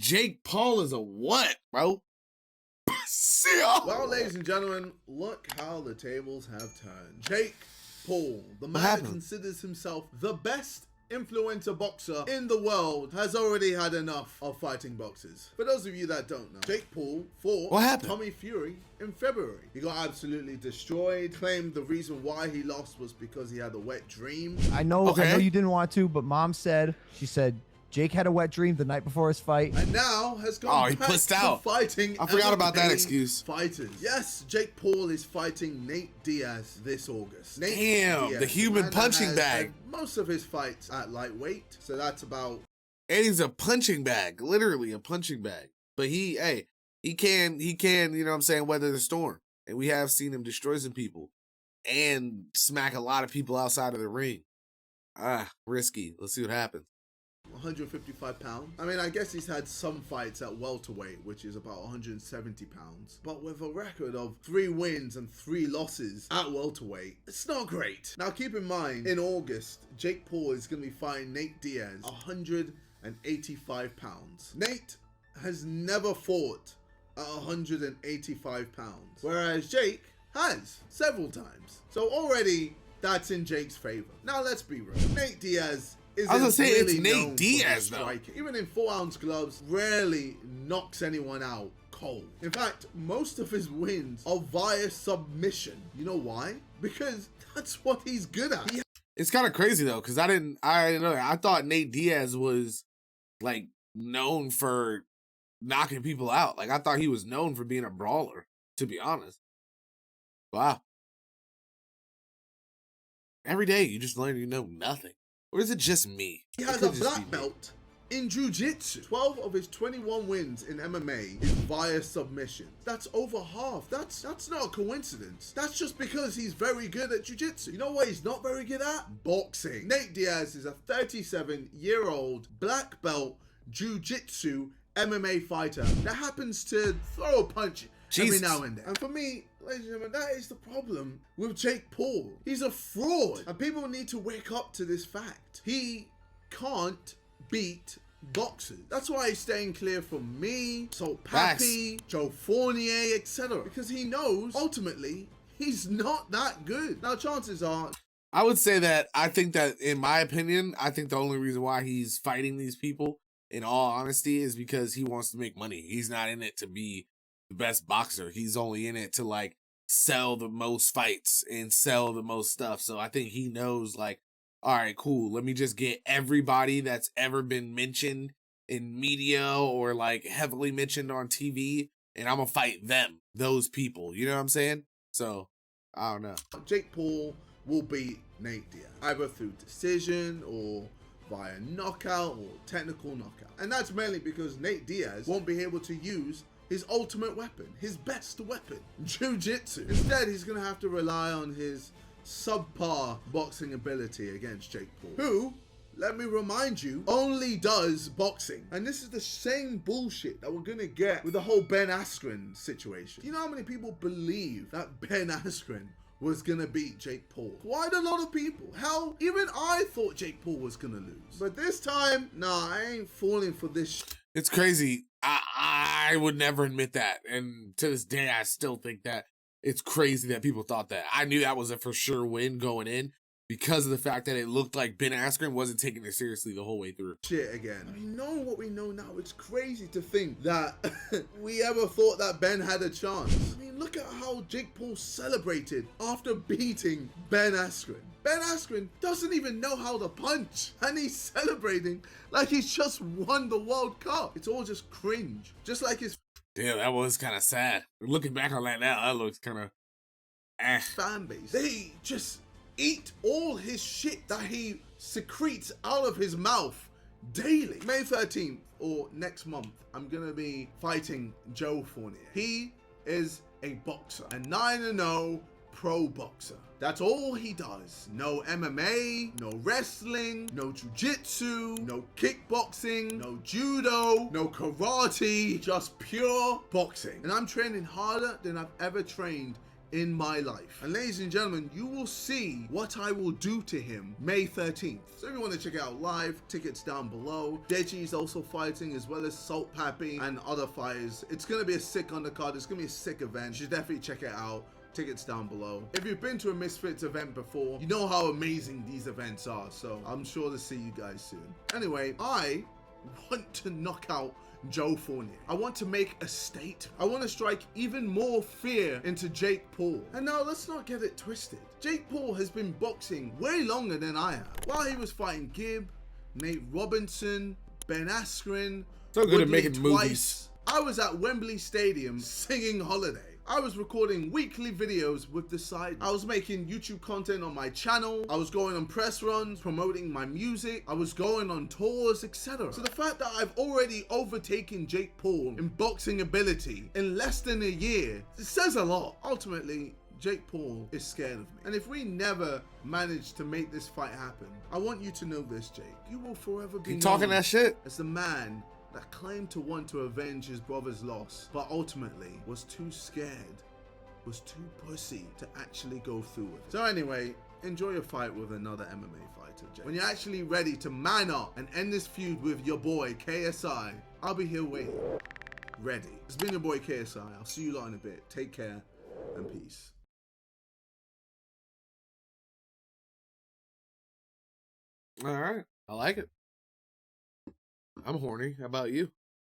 Jake Paul is a what, bro? See ya. Well, ladies and gentlemen, look how the tables have turned. Jake Paul, the man that considers himself the best influencer boxer in the world, has already had enough of fighting boxers. For those of you that don't know, Jake Paul fought Tommy Fury in February. He got absolutely destroyed, claimed the reason why he lost was because he had a wet dream. I know you didn't want to, but mom said, she said, Jake had a wet dream the night before his fight. And now has gone back to fighting I forgot about that excuse. Fighters. Yes, Jake Paul is fighting Nate Diaz this August. Damn, the human punching bag. Most of his fights at lightweight, so that's about... And he's a punching bag, literally a punching bag. But he can, you know what I'm saying, weather the storm. And we have seen him destroy some people and smack a lot of people outside of the ring. Risky. Let's see what happens. 155 pounds. I mean, I guess he's had some fights at welterweight, which is about 170 pounds. But with a record of 3 wins and 3 losses at welterweight, it's not great. Now, keep in mind, in August, Jake Paul is going to be fighting Nate Diaz, 185 pounds. Nate has never fought at 185 pounds, whereas Jake has several times. So already, that's in Jake's favor. Now, let's be real. Nate Diaz I was gonna say, it's Nate Diaz, though. Even in 4-ounce gloves, rarely knocks anyone out cold. In fact, most of his wins are via submission. You know why? Because that's what he's good at. It's kind of crazy, though, because I didn't know that. I thought Nate Diaz was, like, known for knocking people out. Like, I thought he was known for being a brawler, to be honest. Wow. Every day, you just learn you know nothing. Or is it just me? He has a black belt in jiu-jitsu. 12 of his 21 wins in MMA is via submission. That's over half. That's not a coincidence. That's just because he's very good at jiu-jitsu. You know what he's not very good at? Boxing. Nate Diaz is a 37-year-old black belt jiu-jitsu MMA fighter that happens to throw a punch every now and then. And for me, ladies and gentlemen, that is the problem with Jake Paul. He's a fraud. And people need to wake up to this fact. He can't beat boxers. That's why he's staying clear from me, Salt Pappy, Joe Fournier, etc. Because he knows, ultimately, he's not that good. Now, chances are... I would say that I think that, in my opinion, I think the only reason why he's fighting these people, in all honesty, is because he wants to make money. He's not in it to be the best boxer. He's only in it to, like, sell the most fights and sell the most stuff. So I think he knows, like, all right, cool, let me just get everybody that's ever been mentioned in media or, like, heavily mentioned on TV, and I'm gonna fight them, those people. You know what I'm saying? So, I don't know. Jake Paul will beat Nate Diaz, either through decision or via knockout or technical knockout. And that's mainly because Nate Diaz won't be able to use his ultimate weapon, his best weapon, jiu-jitsu. Instead, he's going to have to rely on his subpar boxing ability against Jake Paul, who, let me remind you, only does boxing. And this is the same bullshit that we're going to get with the whole Ben Askren situation. Do you know how many people believe that Ben Askren was going to beat Jake Paul? Quite a lot of people. Hell, even I thought Jake Paul was going to lose. But this time, nah, I ain't falling for this. It's crazy. I would never admit that. And to this day, I still think that it's crazy that people thought that. I knew that was a for sure win going in because of the fact that it looked like Ben Askren wasn't taking it seriously the whole way through. Shit again. I mean, knowing what we know now, it's crazy to think that we ever thought that Ben had a chance. I mean, look at how Jake Paul celebrated after beating Ben Askren. Ben Askren doesn't even know how to punch, and he's celebrating like he's just won the World Cup. It's all just cringe. Just like his... Damn, that was kind of sad. Looking back on that now, that looks kind of... fan base. They just eat all his shit that he secretes out of his mouth daily. May 13th, or next month, I'm going to be fighting Joe Fournier. He is a boxer, a 9-0 pro boxer. That's all he does. No MMA, no wrestling, no jiu-jitsu, no kickboxing, no judo, no karate, just pure boxing. And I'm training harder than I've ever trained in my life. And ladies and gentlemen, you will see what I will do to him May 13th. So if you want to check it out live, tickets down below. Deji is also fighting, as well as Salt Pappy and other fighters. It's going to be a sick undercard. It's going to be a sick event. You should definitely check it out. Tickets down below. If you've been to a Misfits event before, you know how amazing these events are. So I'm sure to see you guys soon. Anyway, I want to knock out Joe Fournier. I want to make a statement. I want to strike even more fear into Jake Paul. And now let's not get it twisted. Jake Paul has been boxing way longer than I have. While he was fighting Gibb, Nate Robinson, Ben Askren, So good at Woodley making twice, movies. I was at Wembley Stadium singing Holiday. I was recording weekly videos with the side. I was making YouTube content on my channel. I was going on press runs, promoting my music. I was going on tours, etc. So the fact that I've already overtaken Jake Paul in boxing ability in less than a year, it says a lot. Ultimately, Jake Paul is scared of me. And if we never manage to make this fight happen, I want you to know this, Jake. You will forever be You talking known that shit? as the man that claimed to want to avenge his brother's loss, but ultimately was too scared, was too pussy to actually go through with it. So anyway, enjoy your fight with another MMA fighter, Jake. When you're actually ready to man up and end this feud with your boy, KSI, I'll be here waiting, ready. It's been your boy, KSI. I'll see you lot in a bit. Take care and peace. All right. I like it. I'm horny. How about you?